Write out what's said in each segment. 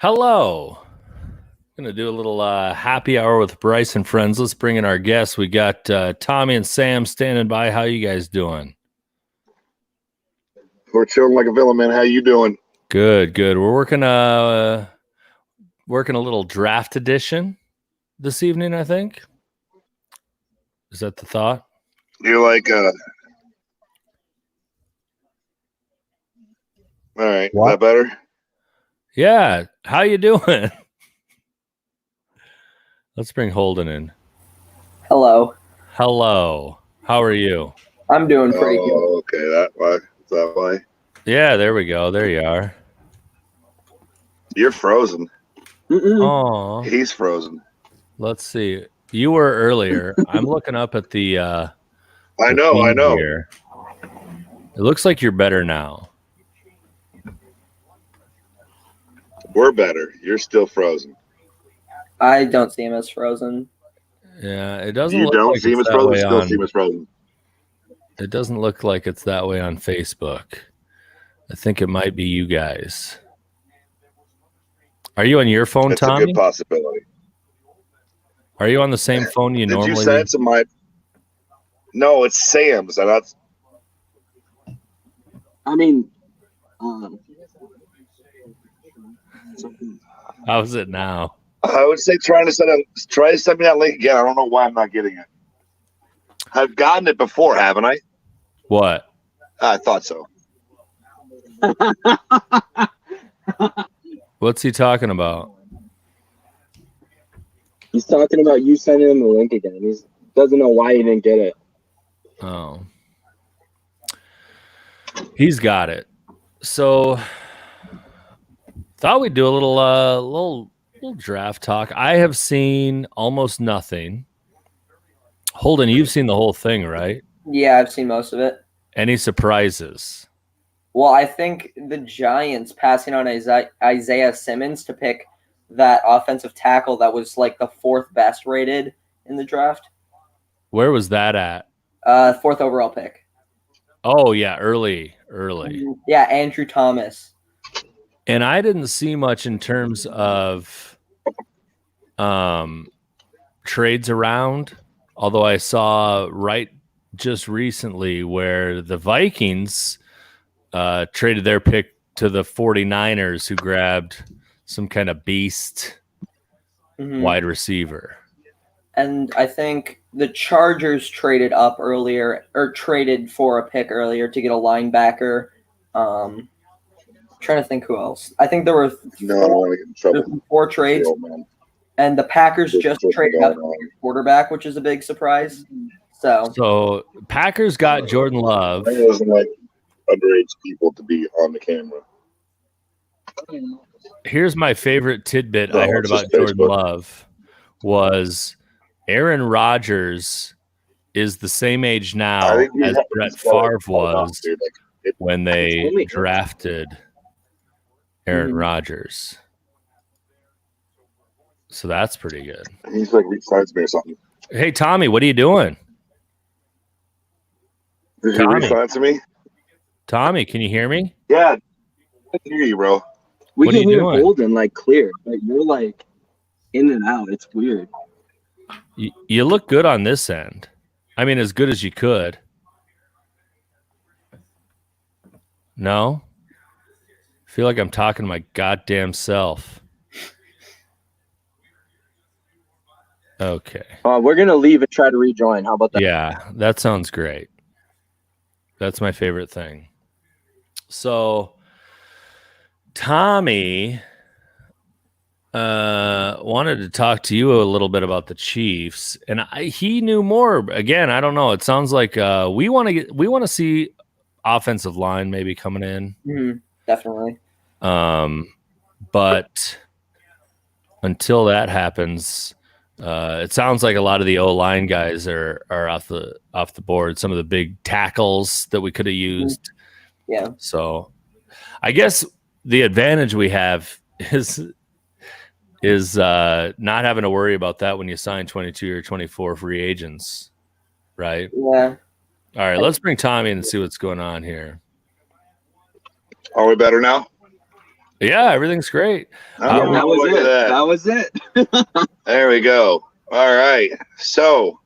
Hello. Gonna do a little happy hour with Bryce and friends. Let's bring in our guests. We got Tommy and Sam standing by. How you guys doing? We're chilling like a villain, man. How you doing? Good, good. We're working a little draft edition this evening, I think. Is that the thought? You're like all right, What? is that better? Yeah. How you doing? Let's bring Holden in. Hello. Hello. How are you? I'm doing pretty good. Oh, okay. That why? Yeah, there we go. There you are. You're frozen. Oh, He's frozen. let's see. You were earlier. I'm looking up at the I the know. feed here. It looks like you're better now. We're better. You're still frozen. I don't see him as frozen. Yeah, it doesn't You look don't like see him it's as that frozen. way Still on. see him as frozen. It doesn't look like it's that way on Facebook. I think it might be you guys. Are you on your phone, It's a Tommy? good possibility. Are you on the same phone you Did normally? you send it to my? No, it's Sam's. And that's I mean, How's it now? I would say try to send me that link again. I don't know why I'm not getting it. I've gotten it before, haven't I? What? I thought so. What's he talking about? He's talking about you sending him the link again. He doesn't know why he didn't get it. Oh, he's got it. So, thought we'd do a little draft talk. I have seen almost nothing. Holden, you've seen the whole thing, right? yeah, I've seen most of it. Any surprises? Well, I think the Giants passing on Isaiah Simmons to pick that offensive tackle that was like the fourth best rated in the draft. Where was that at? Fourth overall pick. Oh yeah, early. Yeah, Andrew Thomas. And I didn't see much in terms of trades around, although I saw right just recently where the Vikings traded their pick to the 49ers, who grabbed some kind of beast wide receiver. And I think the Chargers traded up earlier, or traded for a pick earlier to get a linebacker. Trying to think who else. I think there were No, I don't want to get in trouble. four trades, Real, man. and the Packers just Just traded up going on. a quarterback, which is a big surprise. So Packers got Jordan Love. I doesn't like underage people to be on the camera. Here's my favorite tidbit No, I heard it's about just Jordan Facebook. Love was Aaron Rodgers is the same age I now think we as have Brett to start Favre was dude, like, when they only- drafted Aaron Rodgers. So that's pretty good. he's like re-signs me or something. Hey, Tommy, what are you doing? Did Tommy. you re-sign to me? Tommy, can you hear me? Yeah, I can hear you, bro. We What are can you hear doing? Holden like clear, but you're like in and out. It's weird. You look good on this end. I mean, as good as you could. No? I feel like I'm talking to my goddamn self. Okay. We're gonna leave and try to rejoin. How about that? Yeah, that sounds great. That's my favorite thing. So, Tommy wanted to talk to you a little bit about the Chiefs, and he knew more. Again, I don't know. It sounds like we want to see offensive line maybe coming in. definitely. But until that happens, it sounds like a lot of the O-line guys are off the board. Some of the big tackles that we could have used. Yeah. So I guess the advantage we have is not having to worry about that when you sign 22 or 24 free agents, right? Yeah. All right, let's bring Tommy in and see what's going on here. Are we better now? Yeah, everything's great. Oh, that was look it. at that. That was it. There we go. All right. So,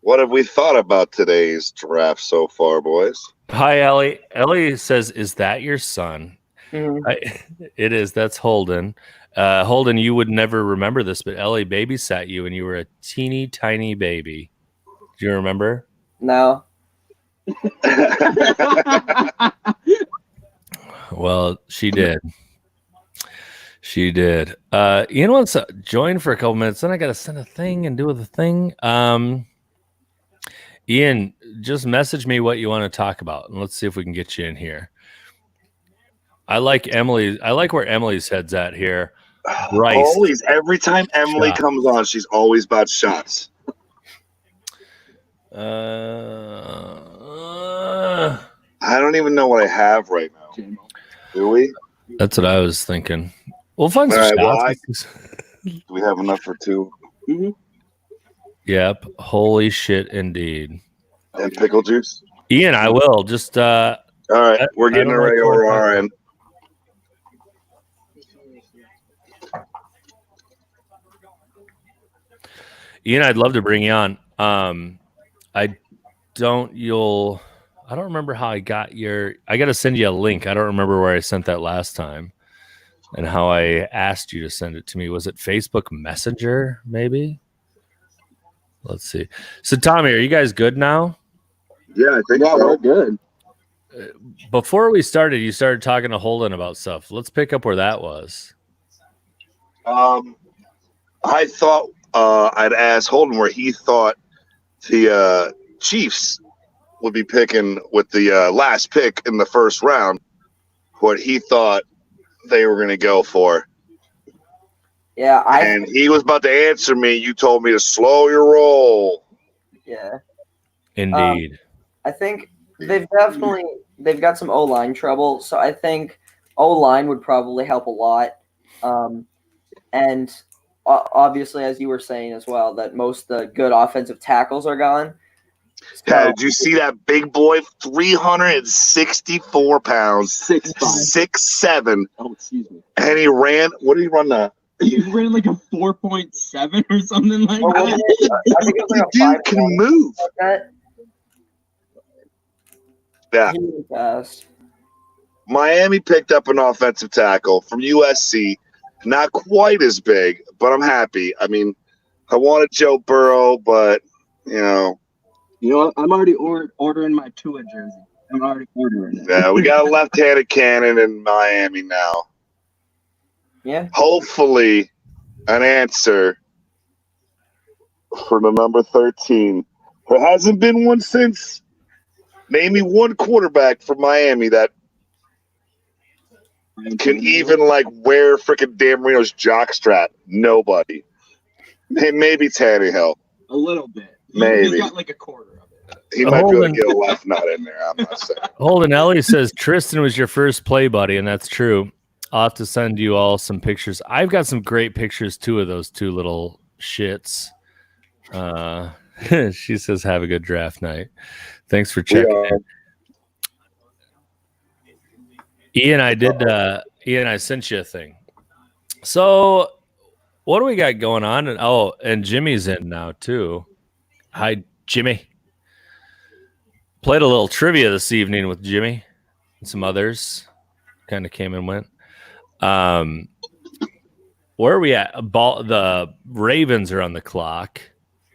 what have we thought about today's draft so far, boys? Hi, Ellie. Ellie says, "Is that your son?" Mhm. It is. That's Holden. Holden, you would never remember this, but Ellie babysat you when you were a teeny tiny baby. Do you remember? No. Well, she did. She did. Ian wants to join for a couple minutes. Then I got to send a thing and do the thing. Ian, just message me what you want to talk about, and let's see if we can get you in here. I like Emily. I like where Emily's head's at here. Bryce. Always, every time Emily Shot. comes on, she's always about shots. I don't even know what I have right now. Do we? That's what I was thinking. We'll find some All right, well, shots. Do we have enough for two? Yep. Holy shit, indeed. And pickle juice? Ian, I will. Just All right, we're getting don't a like regular corn pop. RN. Ian, I'd love to bring you on. I don't remember how I got I got to send you a link. I don't remember where I sent that last time and how I asked you to send it to me. Was it Facebook Messenger, maybe? Let's see. So, Tommy, are you guys good now? Yeah, I think Yeah, so. we're good. Before we started, you started talking to Holden about stuff. Let's pick up where that was. I thought I'd ask Holden where he thought the Chiefs would be picking with the last pick in the first round, what he thought they were going to go for. Yeah, And he was about to answer me. You told me to slow your roll. yeah. Indeed. I think they've got some O-line trouble, so I think O-line would probably help a lot. And obviously, as you were saying as well, that most of the good offensive tackles are gone. Yeah, So, did you see that big boy? 364 pounds, 6'5". 6'7", Oh, excuse me. and he ran. What did he run? You ran like a 4.7 or something like What was that. it? I think it was like a Dude can 5.1 move. like that. Yeah. He was fast. Miami picked up an offensive tackle from USC. Not quite as big, but I'm happy. I mean, I wanted Joe Burrow, but You know what? I'm already ordering my Tua jersey. I'm already ordering it. yeah, we got a left-handed cannon in Miami now. Yeah. Hopefully, an answer for the number 13. There hasn't been one since. Name me one quarterback from Miami that can even wear freaking Dan Marino's jockstrap. Nobody. Maybe Tannehill. A little bit. Maybe. He's got like a quarter of it. He might be able to Holden. get a left nut in there. I'm not saying. Holden Ellie says Tristan was your first play buddy, and that's true. I'll have to send you all some pictures. I've got some great pictures too of those two little shits. She says, "Have a good draft night." Thanks for checking in. Ian, I sent you a thing. So, what do we got going on? And Jimmy's in now too. Hi, Jimmy. Played a little trivia this evening with Jimmy and some others. Kind of came and went. Where are we at? The Ravens are on the clock.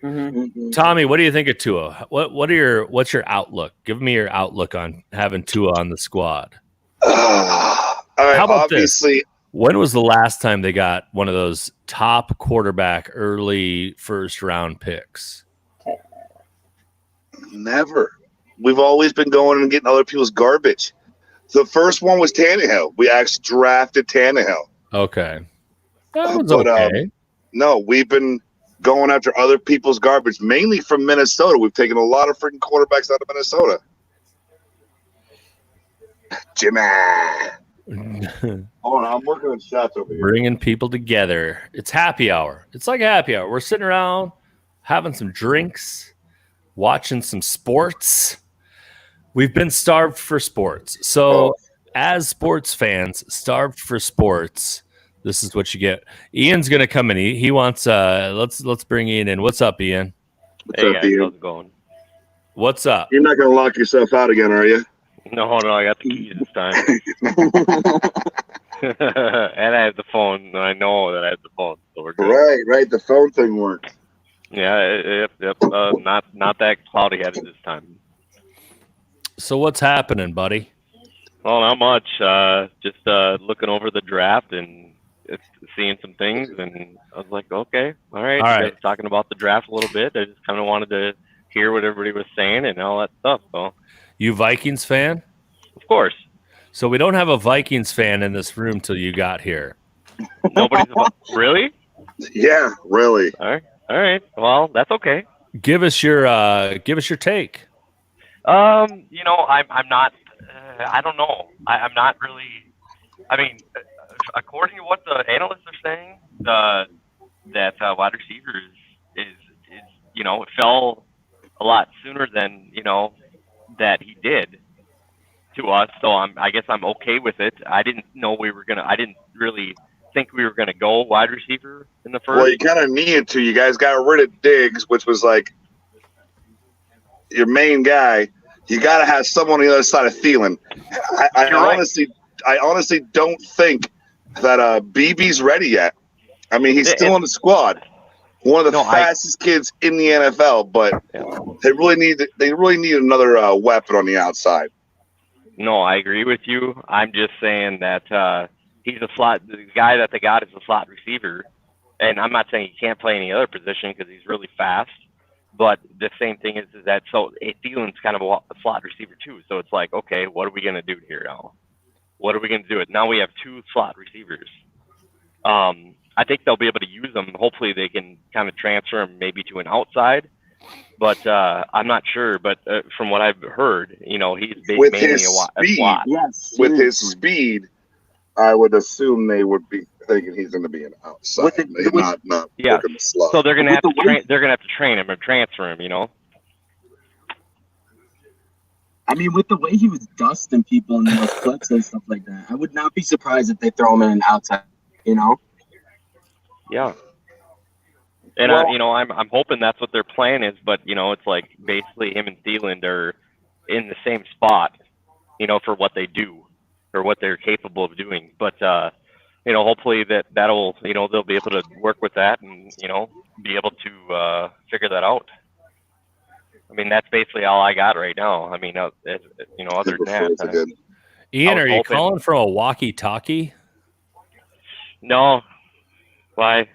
Mm-hmm. Tommy, what do you think of Tua? What's your outlook? Give me your outlook on having Tua on the squad. All right, How about obviously, When was the last time they got one of those top quarterback early first round picks? never. We've always been going and getting other people's garbage. The first one was Tannehill. We actually drafted Tannehill. Okay. That was But, okay. No, we've been going after other people's garbage, mainly from Minnesota. We've taken a lot of freaking quarterbacks out of Minnesota. Jimmy. Hold on, I'm working on shots over here. Bringing people together. It's happy hour. It's like happy hour. We're sitting around having some drinks, watching some sports. We've been starved for sports. So as sports fans, starved for sports, this is what you get. Ian's gonna come in. He wants let's bring Ian in. What's up, Ian? What's Hey up, guys, Ian? how's it going? What's up? You're not gonna lock yourself out again, are you? No, I got the keys this time. And I have the phone, and I know that I have the phone, so we're good. Right. The phone thing works. Yeah, yep. Not that cloudy headed this time. So what's happening, buddy? Well, not much. Just looking over the draft and seeing some things, and I was like, okay, all right. All right. You guys talking about the draft a little bit. I just kind of wanted to hear what everybody was saying and all that stuff. So, You Vikings fan? of course, So we don't have a Vikings fan in this room till you got here. nobody's really. Yeah, really. All right. Well, that's okay. Give us your take. I'm not. I don't know. I'm not really. I mean, according to what the analysts are saying, that wide receiver is it fell a lot sooner than that he did to us. So I guess I'm okay with it. I didn't really think we were gonna go wide receiver in the first. Well, you kind of needed to. You guys got rid of Diggs, which was like your main guy. You got to have someone on the other side of Thielen. I honestly don't think that BB's ready yet. I mean, he's still on the squad. One of the fastest kids in the NFL, but they really need another weapon on the outside. No, I agree with you. I'm just saying that he's a slot. The guy that they got is a slot receiver, and I'm not saying he can't play any other position because he's really fast. But the same thing is that Thielen's kind of a slot receiver too. So it's like, okay, what are we gonna do here now? What are we gonna do? It now we have two slot receivers. I think they'll be able to use them. Hopefully, they can kind of transfer him maybe to an outside. But I'm not sure. But from what I've heard, he's With mainly his a speed, slot. Yes. with his speed, I would assume they would be thinking he's going to be an outside. Not Yeah. looking to slot. So they're gonna have With to the way- they're gonna have to train him or transfer him. I mean, with the way he was dusting people in those clips and stuff like that, I would not be surprised if they throw him in an outside. Yeah. And I'm hoping that's what their plan is, but it's like basically him and Thielen are in the same spot, for what they do or what they're capable of doing. But hopefully that'll they'll be able to work with that and be able to figure that out. I mean, that's basically all I got right now. I mean, other than that, Ian, are you hoping- calling from a walkie-talkie? no. Why?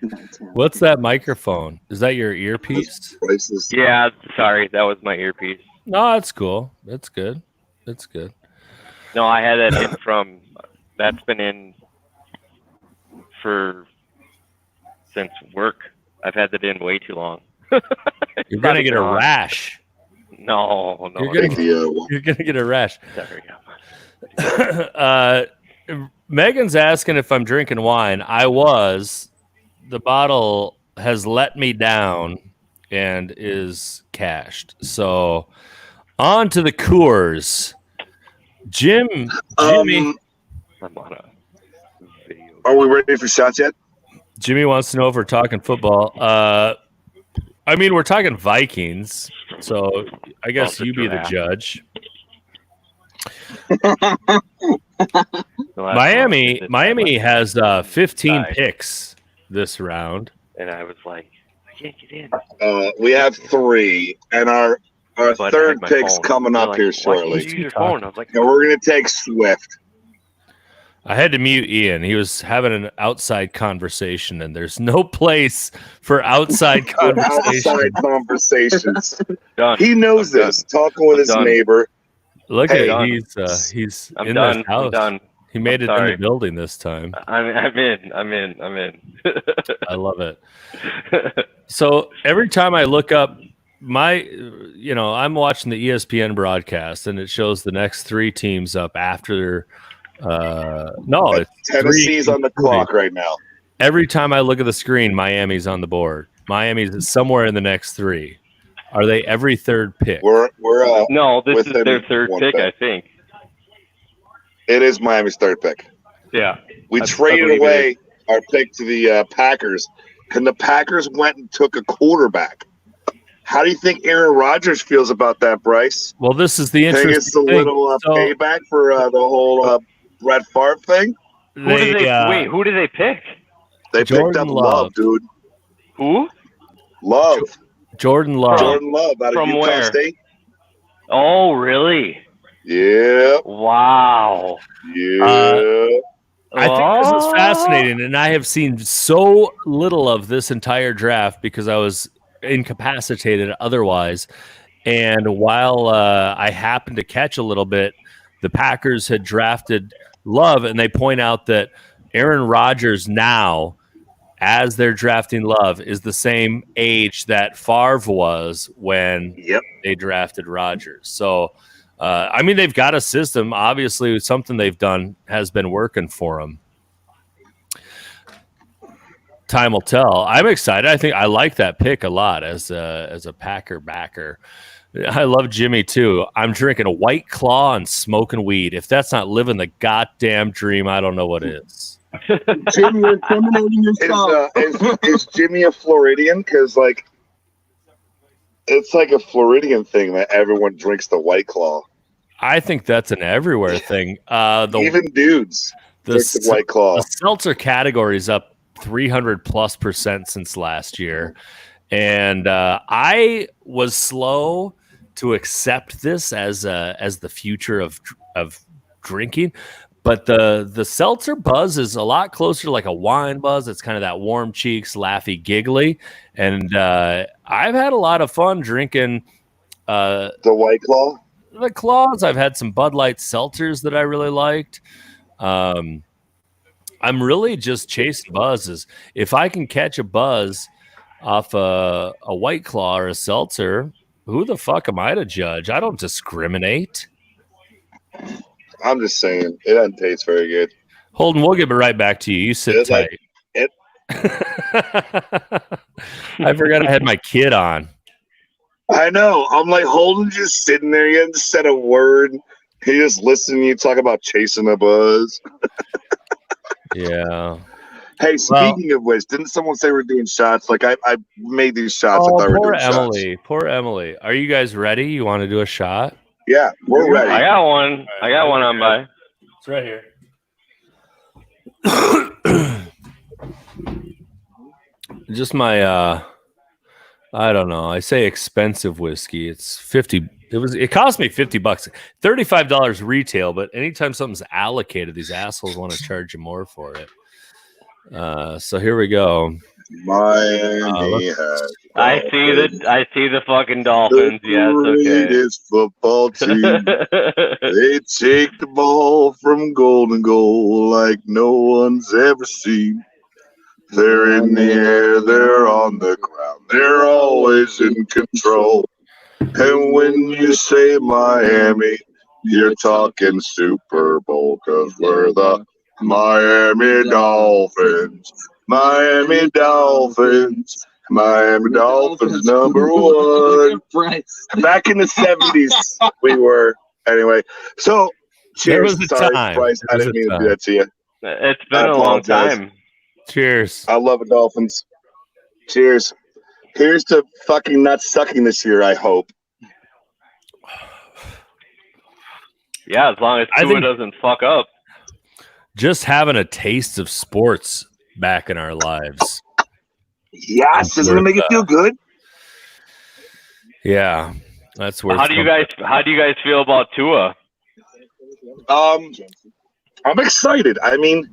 What's that microphone? Is that your earpiece? Places. Yeah, sorry, that was my earpiece. No, that's cool. That's good. That's good. No, I had that in from. That's been in since work. I've had that in way too long. You're gonna get a rash. No. You're gonna get a rash. Sorry. Megan's asking if I'm drinking wine. I was. The bottle has let me down and is cashed. So on to the Coors. Jimmy. I'm on a video. Are we ready for shots yet? Jimmy wants to know if we're talking football. I mean, we're talking Vikings, so I guess you be the judge. Miami has 15 picks this round. And I was like, I can't get in. We have 3, and our But I third had my pick's phone. coming They're up like, here "Why can't shortly. you use your phone?" I was like, And we're going to take Swift. I had to mute Ian. He was having an outside conversation, and there's no place for outside conversation. Outside conversations. done. He knows I'm this. Talking with his done. neighbor. Look Hey, at he's I'm in done. this house. I'm done. He made I'm it in sorry. the building this time. I'm in. I love it. So every time I look up I'm watching the ESPN broadcast, and it shows the next 3 teams up after. It's Tennessee's 3. on the clock right now. Every time I look at the screen, Miami's on the board. Miami's somewhere in the next 3. Are they every third pick? We're No, this is Within their third one pick, pick. I think. It is Miami's third pick. Yeah. We I traded believe it away our pick to the Packers, and the Packers went and took a quarterback. How do you think Aaron Rodgers feels about that, Bryce? Well, this is the Think interesting it's a thing. little So payback for the whole Brett Favre thing? Who did they pick? They Jordan picked up Love. Love, dude. Who? Love. Jordan Love. Jordan Love out of From Utah where? State. Oh, really? Yeah. Wow. Yeah. I think this is fascinating, and I have seen so little of this entire draft because I was incapacitated otherwise. And while I happened to catch a little bit, the Packers had drafted Love, and they point out that Aaron Rodgers now, as they're drafting Love, is the same age that Favre was when Yep. they drafted Rodgers. So, I mean, they've got a system. Obviously, something they've done has been working for them. Time will tell. I'm excited. I think I like that pick a lot as a Packer backer. I love Jimmy too. I'm drinking a White Claw and smoking weed. If that's not living the goddamn dream, I don't know what is. Jim, you're incriminating yourself. Is Jimmy a Floridian? Because, like, it's like a Floridian thing that everyone drinks the White Claw. I think that's an everywhere thing. Even dudes drink the White Claw. The seltzer category is up 300+% since last year, and I was slow to accept this as the future of drinking. But the seltzer buzz is a lot closer to like a wine buzz. It's kind of that warm cheeks, laughy, giggly, and I've had a lot of fun drinking The White Claw. the Claws. I've had some Bud Light seltzers that I really liked. I'm really just chasing buzzes. If I can catch a buzz off a White Claw or a seltzer, who the fuck am I to judge? I don't discriminate. I'm just saying, it doesn't taste very good. Holden, we'll give it right back to you. You sit It's tight. like- I forgot I had my kid on. I know. I'm like, Holden just sitting there. He hasn't said a word. He just listening to you talk about chasing a buzz. Yeah. Hey, speaking of which, didn't someone say we're doing shots? Like, I made these shots. I Oh, thought we were poor doing shots. Emily. Poor Emily. Are you guys ready? You want to do a shot? Yeah, we're ready. I got one. I got one on by. It's right here. Just my I don't know. I say expensive whiskey. It's 50. It cost me $50, $35 retail, but anytime something's allocated, these assholes want to charge you more for it. So here we go. Miami has I see the fucking Dolphins. the Yes, okay. greatest football team. They take the ball from golden goal like no one's ever seen. They're in the air, they're on the ground, they're always in control. And when you say Miami, you're talking Super Bowl, 'cause we're the Miami Dolphins. Miami Dolphins. Miami Dolphins #1. Bryce. Back in the 70s, we were. Anyway, so There cheers. was a Sorry, time. Bryce. I There was didn't a mean to do time. that to you. It's I been a long apologize. time. Cheers. I love the Dolphins. Cheers. Here's to fucking not sucking this year, I hope. Yeah, as long as I Tua think- doesn't fuck up. Just having a taste of sports back in our lives. Yes, doesn't it make it feel good? Yeah, that's where. How do you guys feel about Tua? I'm excited. I mean,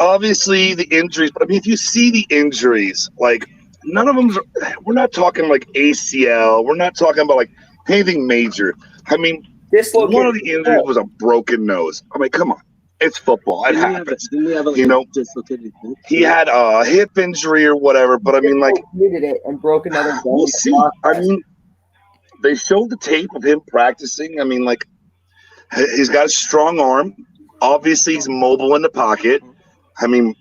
obviously the injuries, but I mean, if you see the injuries, like none of them, we're not talking like ACL. We're not talking about like anything major. I mean, one of the injuries was a broken nose. I mean, come on. It's football. It happens. You know, he had a hip injury or whatever, but I mean, like, Needed it and broke another bone. we'll see. I mean, they showed the tape of him practicing. I mean, like, he's got a strong arm. Obviously, he's mobile in the pocket. I mean,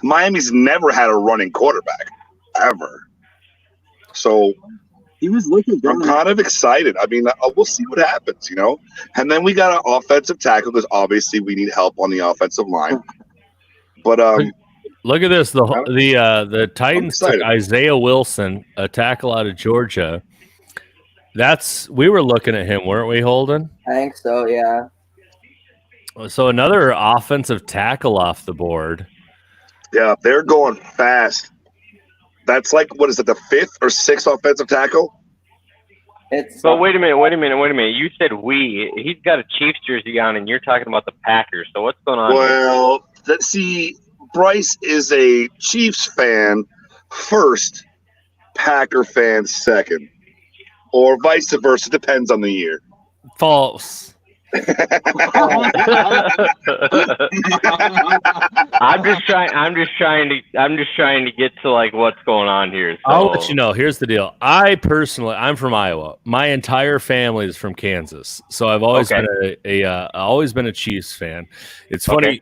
Miami's never had a running quarterback, ever. So, He was looking good. I'm kind of excited. I mean, we'll see what happens, you know. And then we got an offensive tackle because obviously we need help on the offensive line. But look at this. The Titans took excited. Isaiah Wilson, a tackle out of Georgia. We were looking at him, weren't we, Holden? I think so, yeah. So another offensive tackle off the board. yeah, they're going fast. That's like, what is it, the 5th or 6th offensive tackle? It's But wait a minute. You said we. He's got a Chiefs jersey on, and you're talking about the Packers. So what's going on? Well, let's see. Bryce is a Chiefs fan first, Packer fan second, or vice versa. Depends on the year. False. I'm just trying to get to like what's going on here. So. I'll let you know. Here's the deal. I'm from Iowa. My entire family is from Kansas, so I've always been a Chiefs fan. It's funny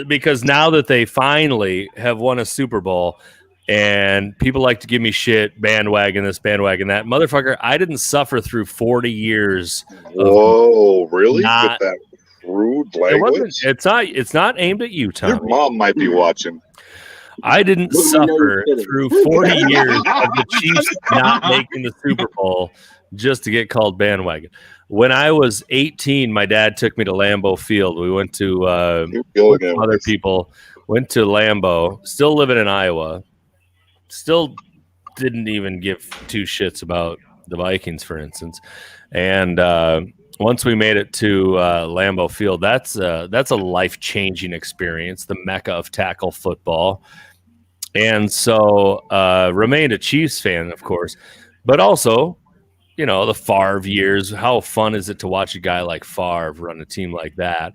because now that they finally have won a Super Bowl, and people like to give me shit, bandwagon this, bandwagon that. Motherfucker, I didn't suffer through 40 years. Whoa, really? Not- With that rude It language? it's not aimed at you, Your Tommy. mom might be watching. I didn't Well, we know suffer you didn't. through 40 years of the Chiefs not making the Super Bowl just to get called bandwagon. When I was 18, my dad took me to Lambeau Field. We went to You're going with some other people, went to Lambeau, still living in Iowa, still didn't even give two shits about the Vikings, for instance. And once we made it to Lambeau Field, that's a life-changing experience, the mecca of tackle football. And so remained a Chiefs fan, of course, but also, you know, the Favre years. How fun is it to watch a guy like Favre run a team like that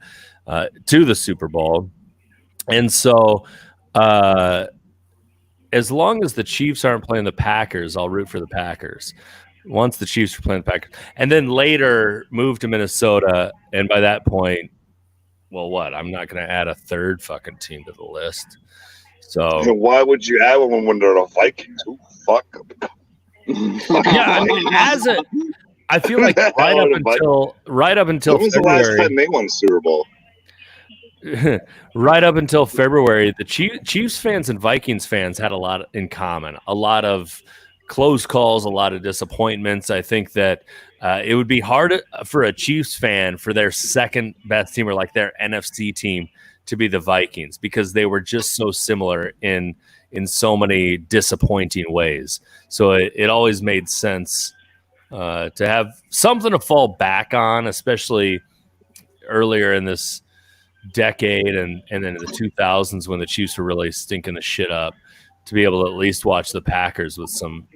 to the Super Bowl? And so as long as the Chiefs aren't playing the Packers, I'll root for the Packers. Once the Chiefs were playing the Packers, and then later moved to Minnesota, and by that point, well, what? I'm not going to add a third fucking team to the list. So And why would you add one when they're the Vikings? Who fuck them? yeah, I mean, I feel like right up until When was the last February, time they won a Super Bowl? right up until February, the Chiefs fans and Vikings fans had a lot in common. A lot of close calls, a lot of disappointments. I think that it would be hard for a Chiefs fan for their second best team or like their NFC team to be the Vikings because they were just so similar in so many disappointing ways. So it always made sense to have something to fall back on, especially earlier in this decade and then in the 2000s when the Chiefs were really stinking the shit up, to be able to at least watch the Packers with some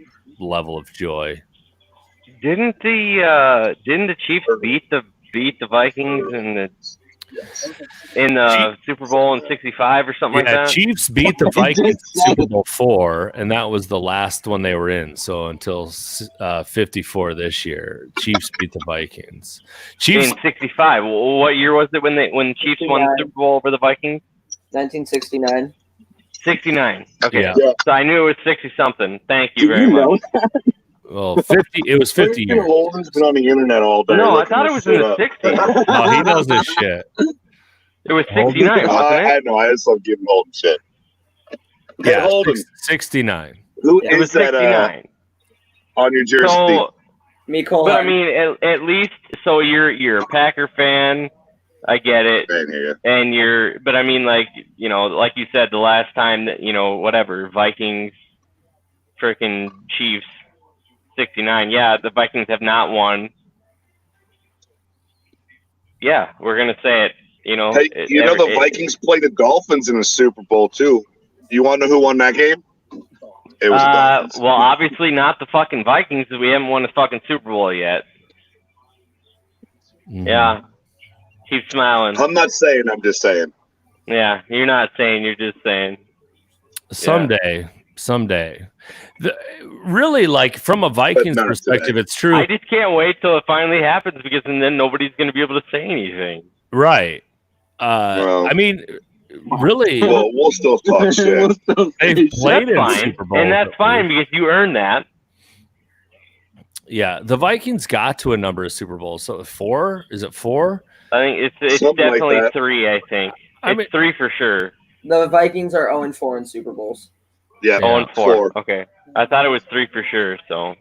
level of joy. Didn't the Chiefs beat the Vikings in the Super Bowl in '65 or something like that? Chiefs beat the Vikings in Super Bowl IV, and that was the last one they were in. So until 54 this year, Chiefs beat the Vikings. Chiefs In '65. What year was it when the Chiefs won the Super Bowl over the Vikings? 1969. 69. Okay. Yeah. So I knew it was 60 something. Thank you very much. Well, 50. It was 50 years. Holden's been on the internet all day. No, I looking thought it this was in shit the up. 60s. Oh, he knows this shit. It was 69, wasn't I it? know. I just love giving Holden shit. Hey, Yeah, Holden, 69. who It was is that 69. on your jersey? So, Miko. but I mean, at least, so you're a Packer fan. I get it. Man, here. And but I mean, like, you know, like you said, the last time that, you know, whatever, Vikings, freaking Chiefs, 69. Yeah, the Vikings have not won. Yeah, we're going to say it. You know, Hey, you know the Vikings played the Dolphins in the Super Bowl too. You want to know who won that game? It was the Dolphins. well, obviously not the fucking Vikings, because we haven't won a fucking Super Bowl yet. Mhm. Yeah. Keep smiling. I'm not saying. I'm just saying. Yeah, you're not saying, you're just saying. Someday. Really, like from a Vikings not perspective, today. it's true. I just can't wait till it finally happens, because then nobody's going to be able to say anything. Right. Well- I mean, really, Well, we'll still talk shit. they've played That's in fine. Super Bowl. And that's fine, because you earned that. Yeah, the Vikings got to a number of Super Bowls. So 4? Is it 4? I think it's Something like definitely that. 3. I think I it's mean- 3 for sure. The Vikings are 0-4 in Super Bowls. Yeah, Yeah. 0-4. 4. Okay, I thought it was 3 for sure. So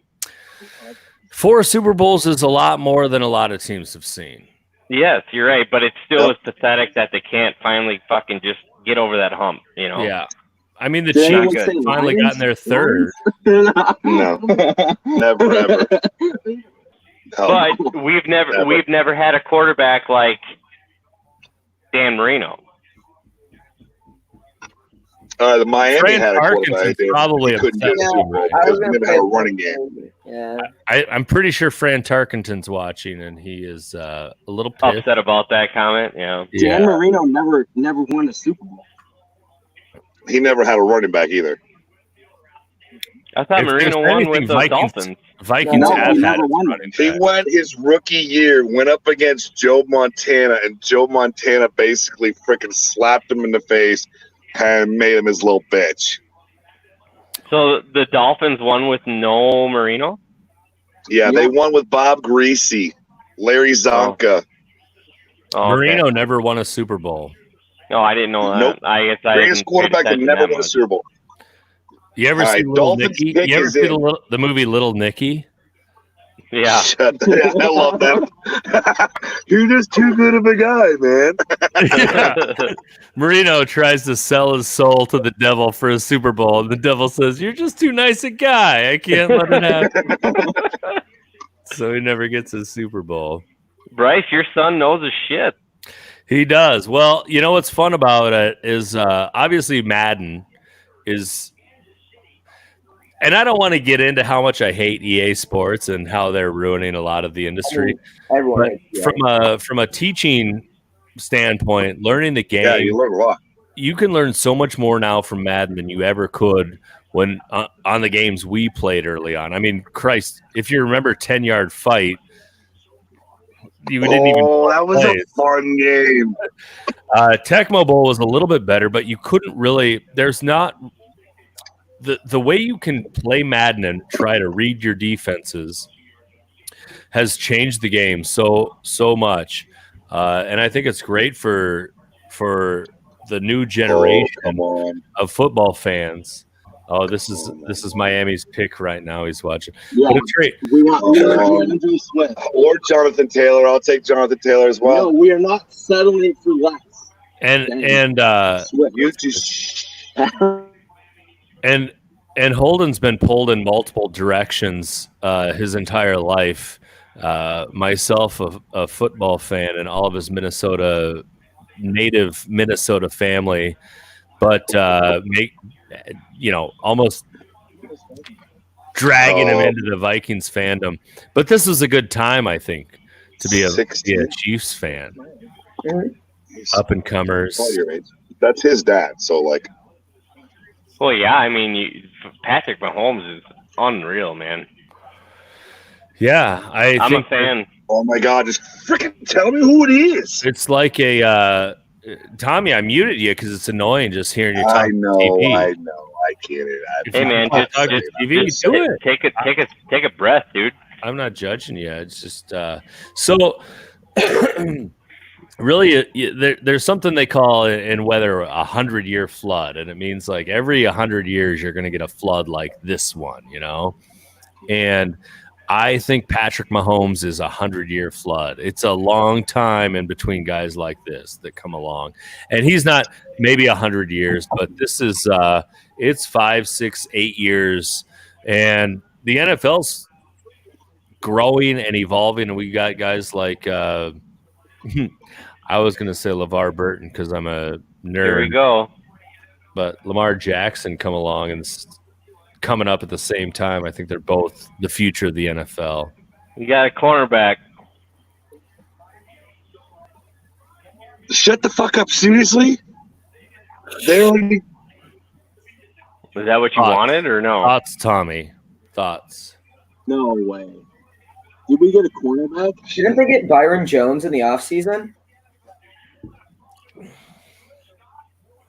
4 Super Bowls is a lot more than a lot of teams have seen. yes, you're right, but it still Yep. is pathetic that they can't finally fucking just get over that hump. You know? Yeah. I mean, the Did anyone Chiefs say finally Lions? got in their third. No, never, ever. No. But we've never Never. had a quarterback like Dan Marino. The Miami Fran had a quarterback. Tarkenton's They probably couldn't get a upset. Super Bowl I because was they gonna didn't say have a running game. Yeah. I'm pretty sure Fran Tarkenton's watching, and he is a little pissed. Upset about that comment. Yeah. Dan Yeah. Marino never won a Super Bowl. He never had a running back either. I thought If Marino there's won anything with the Vikings- Dolphins. Vikings No, have he had never a won. running He back. went his rookie year, went up against Joe Montana, and Joe Montana basically freaking slapped him in the face and made him his little bitch. So the Dolphins won with no Marino. Yeah, they won with Bob Greasy, Larry Zonka. Oh, okay. Marino never won a Super Bowl. No, I didn't know that. Nope. I guess I Greatest didn't pay quarterback that attention never that won a much. Super Bowl. You ever All see right, Little Dolphins Nicky? pick You ever is see in. the movie Little Nicky? Yeah. Yeah, I love that. You're just too good of a guy, man. Marino tries to sell his soul to the devil for a Super Bowl, and the devil says, "You're just too nice a guy. I can't let it happen." So he never gets his Super Bowl. Bryce, your son knows his shit. He does. Well, you know what's fun about it is obviously Madden is, and I don't want to get into how much I hate EA Sports and how they're ruining a lot of the industry. Everyone But hates from a teaching standpoint, learning the game, Yeah, you learn a lot. you can learn so much more now from Madden than you ever could when on the games we played early on. I mean, Christ, if you remember 10-yard fight, you didn't even. That was play a it. fun game. Tecmo Bowl was a little bit better, but you couldn't really. There's not the way you can play Madden and try to read your defenses has changed the game so much, and I think it's great for the new generation Come on. of football fans. Oh, this is Miami's pick right now. He's watching. Yeah, But it's great. we want Andrew Swift. Or Jonathan Taylor. I'll take Jonathan Taylor as well. No, we are not settling for less. And Swift. You just. and Holden's been pulled in multiple directions his entire life. Myself, a football fan, and all of his native Minnesota family, but almost dragging him into the Vikings fandom. But this is a good time, I think, to be a 16. Chiefs fan. He's Up and comers. all your age. That's his dad. So, like, Well, yeah. I mean, Patrick Mahomes is unreal, man. Yeah, I'm think a fan. oh my God, just freaking tell me who it is. it's like a Tommy. I muted you because it's annoying just hearing you talk. I know. TV. I get it. If Hey, you man, talk just TV, just do it. take a breath, dude. I'm not judging you. It's just so. Really, there's something they call in weather 100-year flood, and it means like every 100 years you're going to get a flood like this one, And I think Patrick Mahomes is 100-year flood. It's a long time in between guys like this that come along, and he's not maybe 100 years, but this is it's 5, 6, 8 years, and the NFL's growing and evolving, and we got guys like. I was going to say LeVar Burton because I'm a nerd. Here we go. But Lamar Jackson come along and coming up at the same time. I think they're both the future of the NFL. You got a cornerback. Shut the fuck up. Seriously? They already. Is that what you Thoughts? wanted or no? Thoughts, Tommy? Thoughts? No way. Did we get a cornerback? Shouldn't they get Byron Jones in the offseason?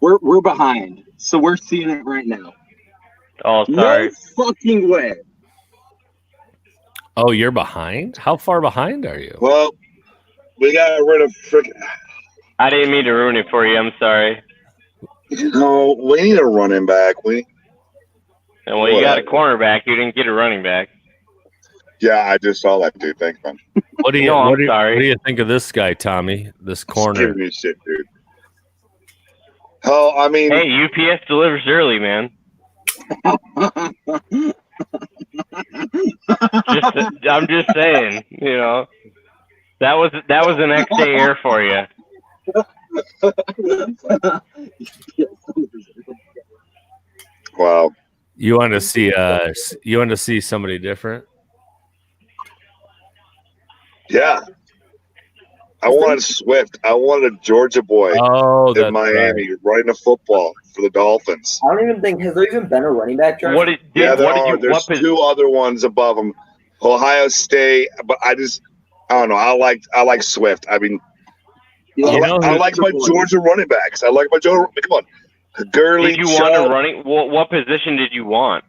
We're behind, so we're seeing it right now. Oh, sorry. No fucking way. Oh, you're behind? How far behind are you? Well, we got rid of I didn't mean to ruin it for you. I'm sorry. No, we need a running back. And well, you got a cornerback. You didn't get a running back. Yeah, I just saw that, dude. Thanks, man. What do you? No, I'm what do you, sorry. What do you think of this guy, Tommy? This Just corner. giving me shit, dude. Oh, I mean, Hey, UPS delivers early, man. I'm just saying, you know, that was an next day air for you. wow. You want to see? You want to see somebody different? Yeah. I wanted Swift. I wanted a Georgia boy Oh, that's in Miami running a football for the Dolphins. I don't even think has there even been a running back draft? There are. There's two other ones above them. Ohio State, but I don't know. I like Swift. I mean, I like my Georgia running backs. I like my Georgia. Come on, Gurley. Did you want a running? What position did you want?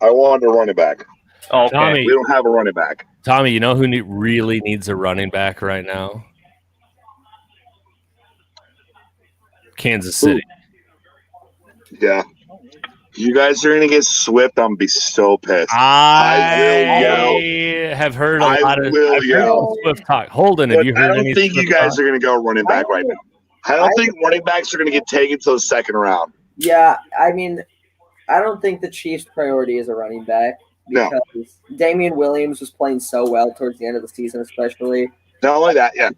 I wanted a running back. Oh, okay. Tommy, We don't have a running back. Tommy, you know who really needs a running back right now? Kansas City. Yeah. You guys are gonna get Swift. I'm gonna be so pissed. I have heard a lot of Swift talk. Holden, have you heard I don't any think you Swift guys talk? are gonna go running back right now. I don't think running backs are gonna get taken to the second round. Yeah, I mean, I don't think the Chiefs' priority is a running back because Damian Williams was playing so well towards the end of the season, especially. Not only that, yeah.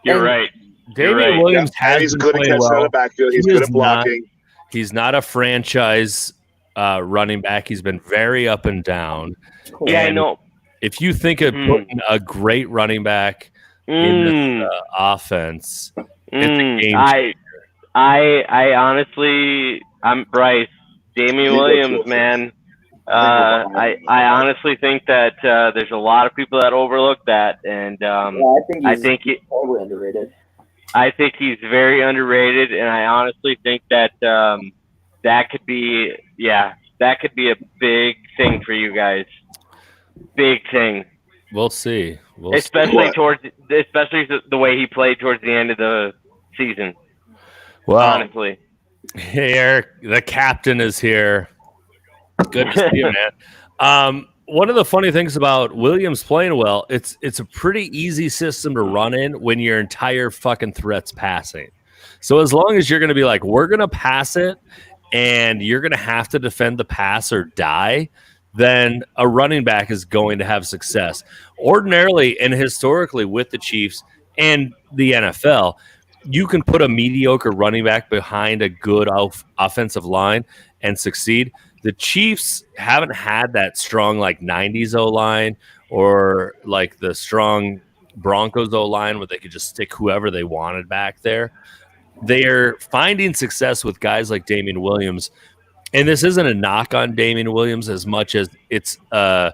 You're right. Damian Williams he's good at catching out of the backfield. He's good at blocking. He's not a franchise running back. He's been very up and down. Yeah, I And know. if you think of putting a great running back in this offense, it's a game changer. I honestly, I'm Bryce. Damian Williams, man. I honestly think that there's a lot of people that overlook that, and I think he's totally underrated. I think he's very underrated, and I honestly think that that could be a big thing for you guys. Big thing. We'll see. Especially the way he played towards the end of the season. Well, honestly. Hey, Eric, the captain is here. Good to see you, man. One of the funny things about Williams playing well, it's a pretty easy system to run in when your entire fucking threat's passing. So as long as you're going to be like, we're going to pass it, and you're going to have to defend the pass or die, then a running back is going to have success. Ordinarily and historically with the Chiefs and the NFL, you can put a mediocre running back behind a good offensive line and succeed. The Chiefs haven't had that strong like 90s O-line or like the strong Broncos O-line where they could just stick whoever they wanted back there. They're finding success with guys like Damian Williams. And this isn't a knock on Damian Williams as much as it's a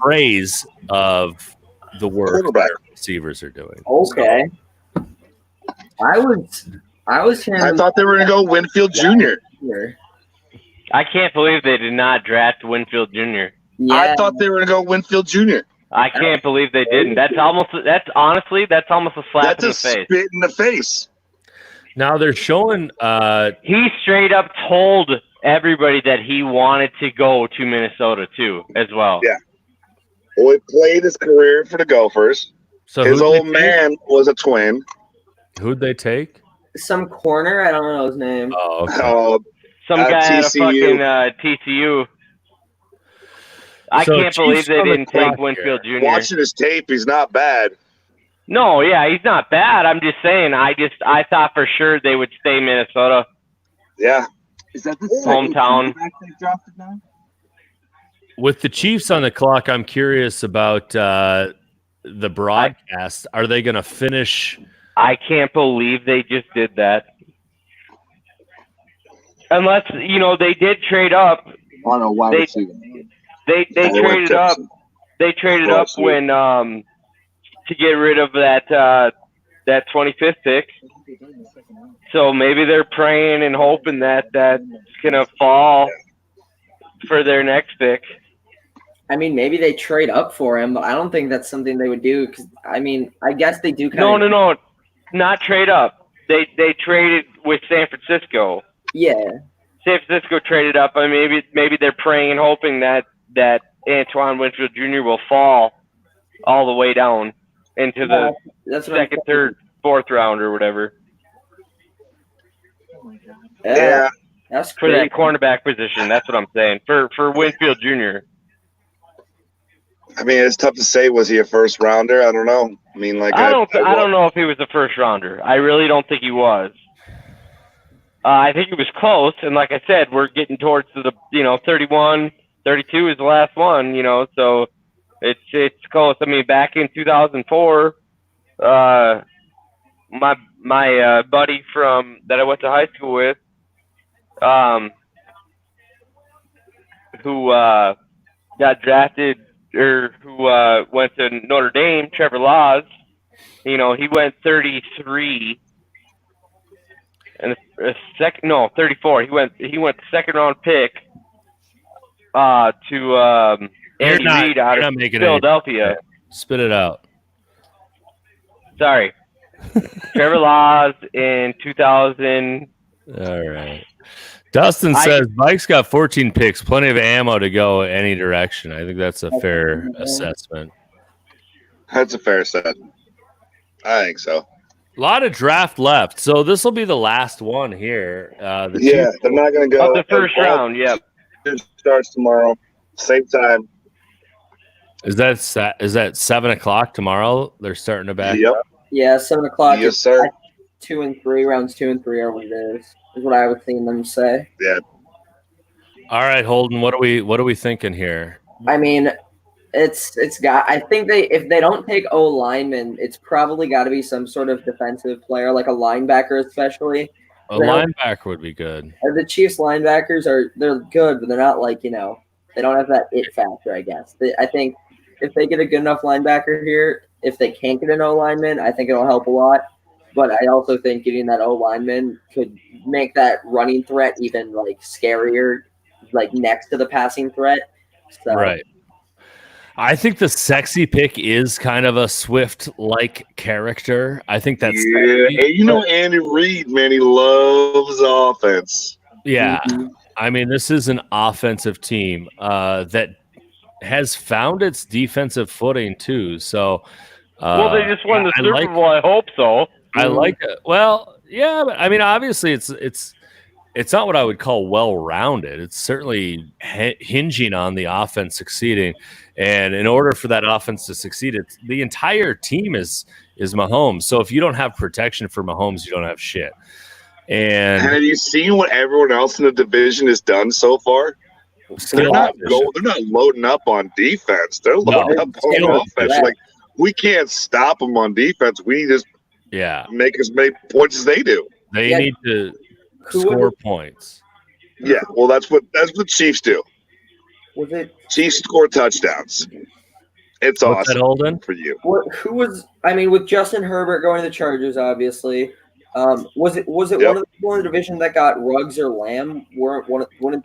praise of the work that receivers are doing. Okay. I thought they were going to go Winfield Jr. I can't believe they did not draft Winfield Jr. Yeah. I thought they were going to go Winfield Jr. I can't believe they didn't. That's almost a slap in the face. That's a spit in the face. Now they're showing he straight up told everybody that he wanted to go to Minnesota too, as well. Yeah. Well, he played his career for the Gophers. So his old man was a twin. Who'd they take? Some corner, I don't know his name. Oh, okay. Some guy at a fucking TCU. I can't believe they didn't take Winfield Jr. Watching his tape, he's not bad. No, yeah, he's not bad. I'm just saying. I thought for sure they would stay Minnesota. Yeah. Is that the hometown? They drafted now? With the Chiefs on the clock, I'm curious about the broadcast. Are they going to finish? I can't believe they just did that. Unless they did trade up. On a wide receiver. They traded up. They traded up when to get rid of that 25th pick. So maybe they're praying and hoping that that's gonna fall for their next pick. I mean, maybe they trade up for him, but I don't think that's something they would do. Because I mean, I guess they do. No, not trade up. They traded with San Francisco. Yeah. San Francisco traded up. I mean, maybe they're praying and hoping that Antoine Winfield Jr. will fall all the way down into the That's what second, third, fourth round or whatever Yeah. That's for crazy. that cornerback position. That's what I'm saying for Winfield Jr. I mean, it's tough to say. Was he a first rounder? I don't know. I mean, like I don't know if he was a first rounder. I really don't think he was. I think he was close, and like I said, we're getting towards the 31, 32 is the last one, so it's close. I mean, back in 2004, my buddy that I went to high school with, who got drafted or who went to Notre Dame, Trevor Laws, he went 33 and 34. He went the second round pick to Andy Reid out of Philadelphia. Spit it out. Sorry. Trevor Laws in 2000. All right. Dustin says Mike's got 14 picks, plenty of ammo to go any direction. I think that's a fair assessment. That's a fair assessment. I think so. A lot of draft left, so this will be the last one here. They're not going to go. Of the first round, yep. It starts tomorrow, same time. Is that 7:00 tomorrow? They're starting to back. Yep. Yeah, 7:00. Yes, sir. 2 and 3 rounds. 2 and 3 are what it is what I was seeing them say. Yeah. All right, Holden. What are we thinking here? I mean, it's got. I think if they don't take O lineman, it's probably got to be some sort of defensive player, like a linebacker, especially. A linebacker would be good. The Chiefs linebackers they're good, but they're not like they don't have that it factor. I guess. I think if they get a good enough linebacker here, if they can't get an O lineman, I think it'll help a lot. But I also think getting that O lineman could make that running threat even scarier, next to the passing threat. So, right. I think the sexy pick is kind of a Swift-like character. I think that's Andy Reid, man, he loves offense. Yeah. Mm-hmm. I mean, this is an offensive team that has found its defensive footing too. So, they just won the Super Bowl. I hope so. I like it. Well, yeah, but I mean, obviously, it's not what I would call well-rounded. It's certainly hinging on the offense succeeding, and in order for that offense to succeed, the entire team is Mahomes. So if you don't have protection for Mahomes, you don't have shit. And have you seen what everyone else in the division has done so far? They're not loading up on defense. They're loading up on offense. Like, we can't stop them on defense. We just make as many points as they do. They need to score points. Yeah, well, that's what the Chiefs do. Was it Chiefs score touchdowns? It's What's awesome that, Holden? for you. Who was? I mean, with Justin Herbert going to the Chargers, obviously. Was it one of the people in the division that got Ruggs or Lamb?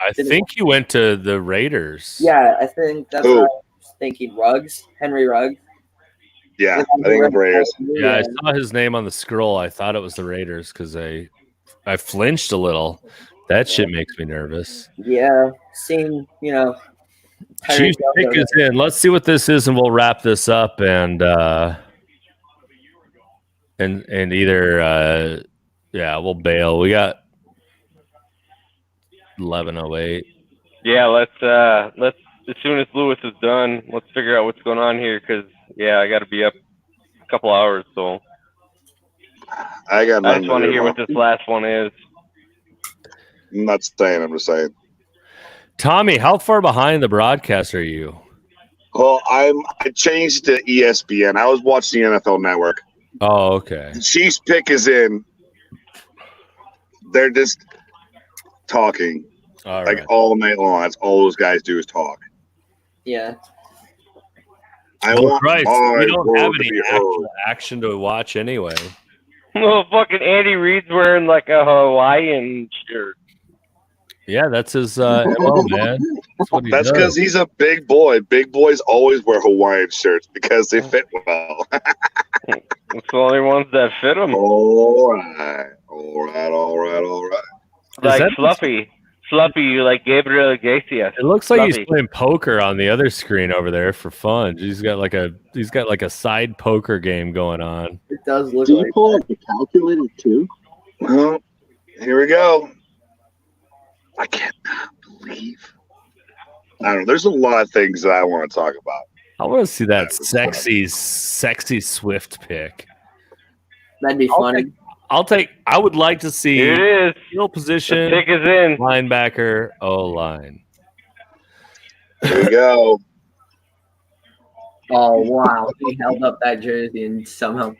I think he went to the Raiders. Yeah, I think that's what I was thinking. Henry Ruggs. Yeah, I think the Raiders. Yeah, I saw his name on the scroll. I thought it was the Raiders because I flinched a little. That shit makes me nervous. Yeah, seeing Chiefs pick is in. Let's see what this is, and we'll wrap this up and either we'll bail. We got 11:08. Yeah, let's as soon as Lewis is done, let's figure out what's going on here because I got to be up a couple hours. So I just want to hear what this last one is. I'm not saying. I'm just saying. Tommy, how far behind the broadcast are you? Well, I changed to ESPN. I was watching the NFL Network. Oh, okay. The Chiefs pick is in. They're just talking all night long. That's all those guys do is talk. Yeah. I want we don't have any action to watch anyway. Well, fucking Andy Reid's wearing like a Hawaiian shirt. Yeah, that's his MO, man. That's what he That's does. because he's a big boy. Big boys always wear Hawaiian shirts because they fit well. It's the only ones that fit him. All right. Like that- Fluffy, you like Gabriel Iglesias. It looks like he's Fluffy. playing poker on the other screen over there for fun. He's got like a side poker game going on. It does look Do you like pull up the calculator too? Well, here we go. I cannot believe. I don't know. There's a lot of things that I want to talk about. I want to see that sexy Swift pick. that'd be funny. I would like to see Here it is. field The position, pick is in. linebacker, O-line. Here we go. Oh wow, he held up that jersey and somehow.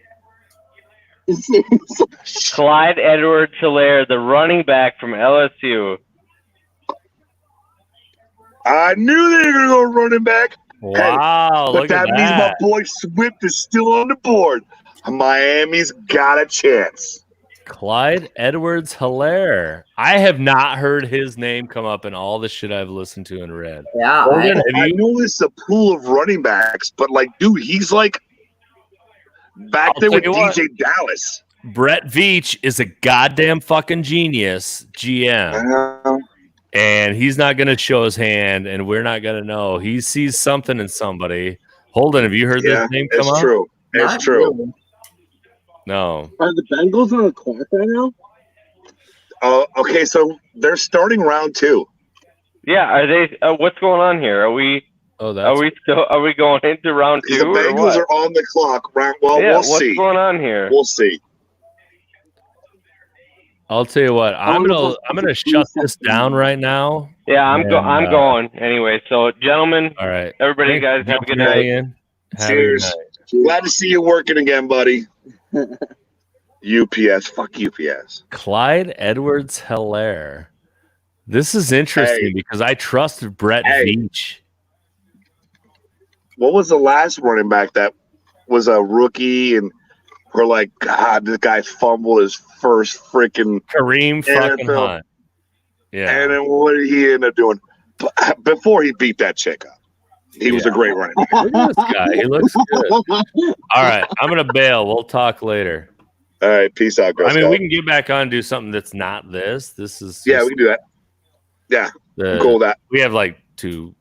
Clyde Edwards-Helaire, the running back from LSU. I knew they were going to go running back, Wow, but look at that means my that. boy Swift is still on the board. Miami's got a chance. Clyde Edwards-Helaire. I have not heard his name come up in all the shit I've listened to and read. Yeah, Morgan, have I you- know it's a pool of running backs, but like, dude, he's like back I'll there tell with you what. DJ Dallas. Brett Veach is a goddamn fucking genius GM, and he's not going to show his hand, and we're not going to know. He sees something in somebody. Holden, have you heard Yeah, this name come it's up? true. It's not true. really. No. Are the Bengals on the clock right now? Okay, so they're starting round 2. Yeah, are they? What's going on here? Are we Oh, that's going into round The 2 or Bengals what? are on the clock. Well, Yeah, we'll what's see. going on here? We'll see. I'll tell you what. I'm gonna shut this down right now. Yeah, I'm And, going anyway. So, gentlemen, All right. everybody, Thanks guys, for have a good jumping night. in. Have a good Cheers. night. Glad to see you working again, buddy. UPS. Fuck UPS. Clyde Edwards-Helaire. This is interesting Hey. because I trusted Brett Hey. Veach. What was the last running back that was a rookie and we're like, God, this guy fumbled his first freaking. Kareem fucking NFL. Hunt. Yeah. And then what did he end up doing? Before he beat that chick up, he was a great running back. Look at this guy. He looks good. All right. I'm going to bail. We'll talk later. All right, peace out, guys. I mean, we can get back on and do something that's not this. This is Yeah, just we can do that. Yeah, the, I'm cool with that. we have like two.